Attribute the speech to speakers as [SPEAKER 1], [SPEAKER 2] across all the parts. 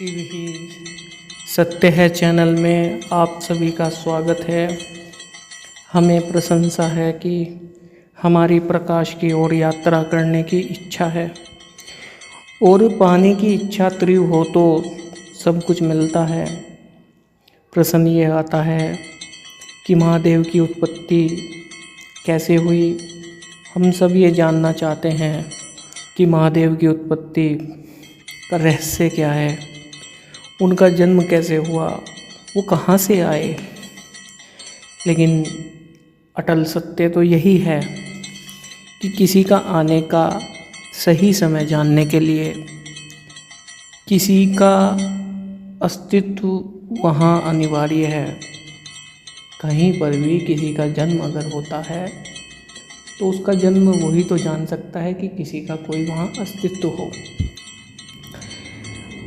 [SPEAKER 1] शिव ही सत्य है चैनल में आप सभी का स्वागत है। हमें प्रशंसा है कि हमारी प्रकाश की ओर यात्रा करने की इच्छा है और पाने की इच्छा तीव्र हो तो सब कुछ मिलता है। प्रश्न ये आता है कि महादेव की उत्पत्ति कैसे हुई। हम सब ये जानना चाहते हैं कि महादेव की उत्पत्ति का रहस्य क्या है, उनका जन्म कैसे हुआ, वो कहाँ से आए। लेकिन अटल सत्य तो यही है कि किसी का आने का सही समय जानने के लिए किसी का अस्तित्व वहाँ अनिवार्य है। कहीं पर भी किसी का जन्म अगर होता है तो उसका जन्म वही तो जान सकता है कि किसी का कोई वहाँ अस्तित्व हो।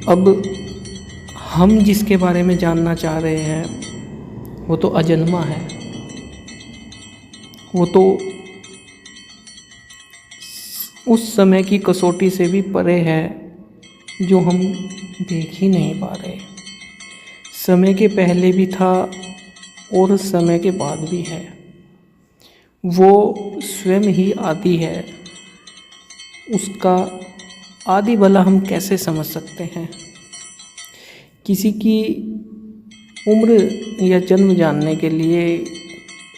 [SPEAKER 1] अब हम जिसके बारे में जानना चाह रहे हैं वो तो अजन्मा है, वो तो उस समय की कसौटी से भी परे है जो हम देख ही नहीं पा रहे। समय के पहले भी था और समय के बाद भी है। वो स्वयं ही आदि है। उसका आदि भला हम कैसे समझ सकते हैं। किसी की उम्र या जन्म जानने के लिए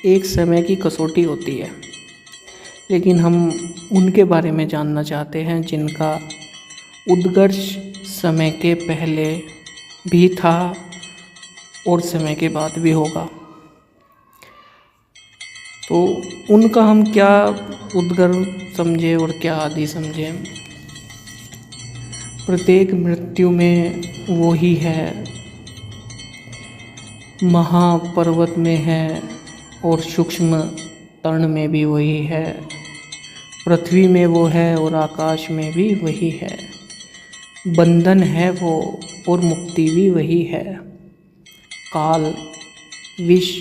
[SPEAKER 1] एक समय की कसौटी होती है, लेकिन हम उनके बारे में जानना चाहते हैं जिनका उद्गर्ष समय के पहले भी था और समय के बाद भी होगा। तो उनका हम क्या उद्गर्ष समझे और क्या आदि समझे। प्रत्येक मृत्यु में वो ही है, महापर्वत में है और सूक्ष्म तर्ण में भी वही है, पृथ्वी में वो है और आकाश में भी वही है। बंधन है वो और मुक्ति भी वही है। काल, विष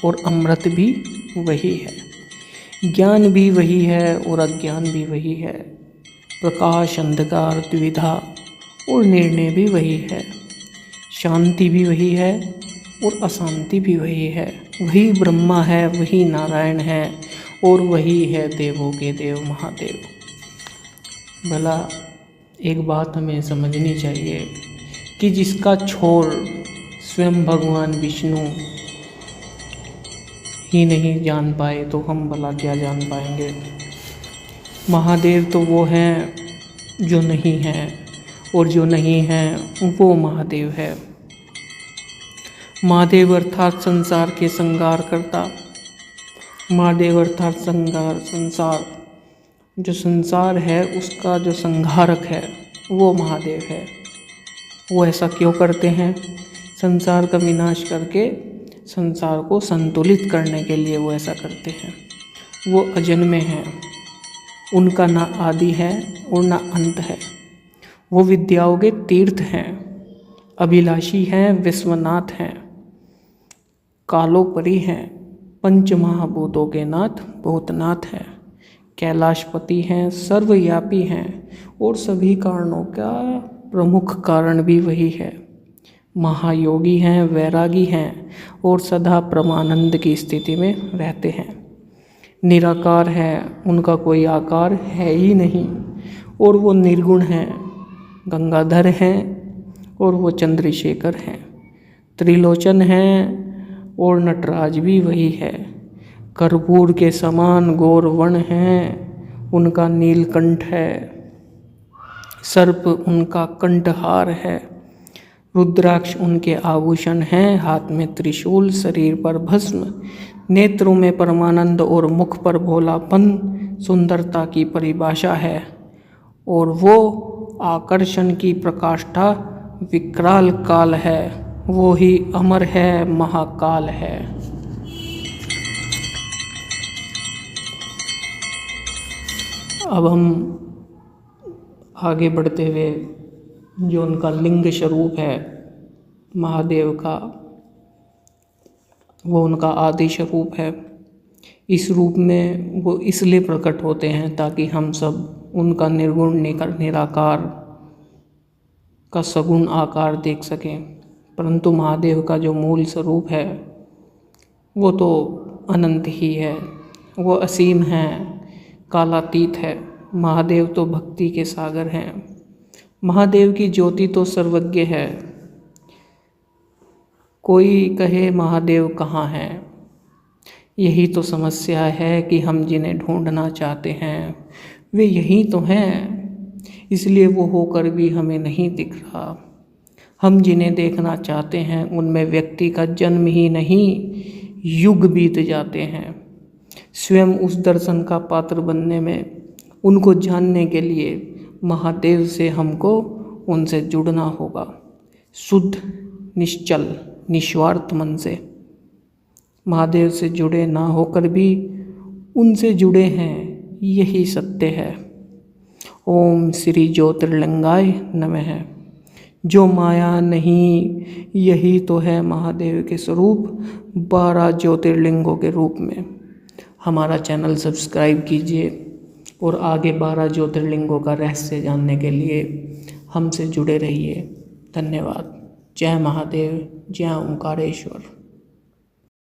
[SPEAKER 1] और अमृत भी वही है। ज्ञान भी वही है और अज्ञान भी वही है। प्रकाश, अंधकार, द्विधा और निर्णय भी वही है। शांति भी वही है और अशांति भी वही है। वही ब्रह्मा है, वही नारायण है और वही है देवों के देव महादेव। भला एक बात हमें समझनी चाहिए कि जिसका छोर स्वयं भगवान विष्णु ही नहीं जान पाए तो हम भला क्या जान पाएंगे। महादेव तो वो हैं जो नहीं हैं और जो नहीं हैं वो महादेव है। महादेव अर्थात संसार के संहार करता। महादेव अर्थात संसार, जो संसार है उसका जो संहारक है वो महादेव है। वो ऐसा क्यों करते हैं? संसार का विनाश करके संसार को संतुलित करने के लिए वो ऐसा करते हैं। वो अजन्मे हैं, उनका ना आदि है और ना अंत है। वो विद्याओं के तीर्थ हैं, अभिलाषी हैं, विश्वनाथ हैं, कालोपरि हैं, पंच महाभूतों के नाथ भूतनाथ हैं, कैलाशपति हैं, सर्वव्यापी हैं और सभी कारणों का प्रमुख कारण भी वही है। महायोगी हैं, वैरागी हैं और सदा परमानंद की स्थिति में रहते हैं। निराकार है, उनका कोई आकार है ही नहीं और वो निर्गुण हैं। गंगाधर हैं और वो चंद्रशेखर हैं। त्रिलोचन हैं और नटराज भी वही है। कर्पूर के समान गौर वर्ण हैं, उनका नीलकंठ है। सर्प उनका कंठहार है। रुद्राक्ष उनके आभूषण हैं। हाथ में त्रिशूल, शरीर पर भस्म, नेत्रों में परमानंद और मुख पर भोलापन सुंदरता की परिभाषा है। और वो आकर्षण की प्रकाष्ठा विकराल काल है। वो ही अमर है, महाकाल है। अब हम आगे बढ़ते हुए जो उनका लिंग स्वरूप है महादेव का, वो उनका आदि स्वरूप है। इस रूप में वो इसलिए प्रकट होते हैं ताकि हम सब उनका निर्गुण निराकार का सगुण आकार देख सकें, परंतु महादेव का जो मूल स्वरूप है वो तो अनंत ही है, वो असीम है, कालातीत है। महादेव तो भक्ति के सागर हैं। महादेव की ज्योति तो सर्वज्ञ है। कोई कहे महादेव कहाँ है, यही तो समस्या है कि हम जिन्हें ढूंढना चाहते हैं वे यही तो हैं, इसलिए वो होकर भी हमें नहीं दिख रहा। हम जिन्हें देखना चाहते हैं उनमें व्यक्ति का जन्म ही नहीं, युग बीत जाते हैं। स्वयं उस दर्शन का पात्र बनने में, उनको जानने के लिए महादेव से हमको उनसे जुड़ना होगा, शुद्ध, निश्चल, निस्वार्थ मन से। महादेव से जुड़े ना होकर भी उनसे जुड़े हैं, यही सत्य है। ओम श्री ज्योतिर्लिंगाय नमः। जो माया नहीं, यही तो है महादेव के स्वरूप 12 ज्योतिर्लिंगों के रूप में। हमारा चैनल सब्सक्राइब कीजिए और आगे 12 ज्योतिर्लिंगों का रहस्य जानने के लिए हमसे जुड़े रहिए। धन्यवाद। जय महादेव, जय ओंकारेश्वर।